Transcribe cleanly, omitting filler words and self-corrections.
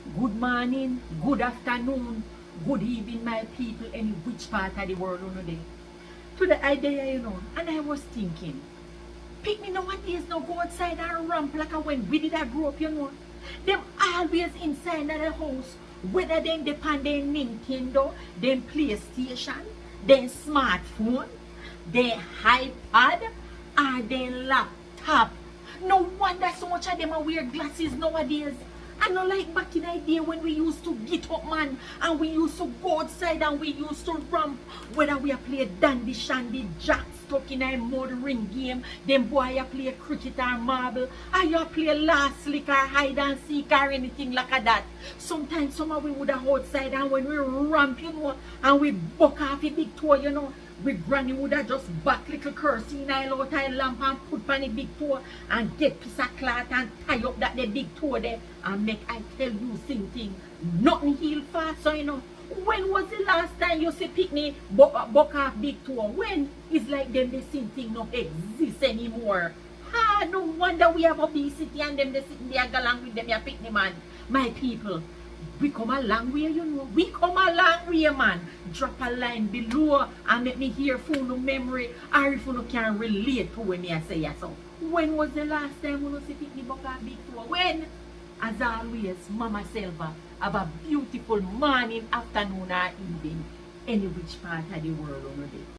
Good morning, good afternoon, good evening, my people, any which part of the world you know there. To the idea, and I was thinking, pick me nowadays no go outside and ramp like I when we did I grow up. Them always inside of the house, whether they depend on Nintendo, them PlayStation, them smartphone, their iPad, or their laptop. No wonder so much of them are wear glasses nowadays. I know like back in the day when we used to get up, man, and we used to go outside and we used to ramp, whether we play dandy shandy, jack stuck in a mud ring game, them boy you play cricket or marble, or you play last lick or hide and seek or anything like that. Sometimes some of we would have outside and when we ramp, and we buck off a big toe, we granny would have just back little kerosene oil out a lamp and put on the big toe and get piece of cloth and tie up that the big toe there and make I tell you same thing. Nothing heal fast, so when was the last time you see picnic buck off big toe? When? It's like them the same thing not exist anymore. No wonder we have obesity and them they sitting there along with them your picnic man. My people, we come a long way, We come a long way, man. Drop a line below and let me hear from no memory or if you can relate to when me I say yes. So, when was the last time you see picnic buck off big toe? When? As always, Mama Selva, have a beautiful morning, afternoon or evening, any which part of the world on the day.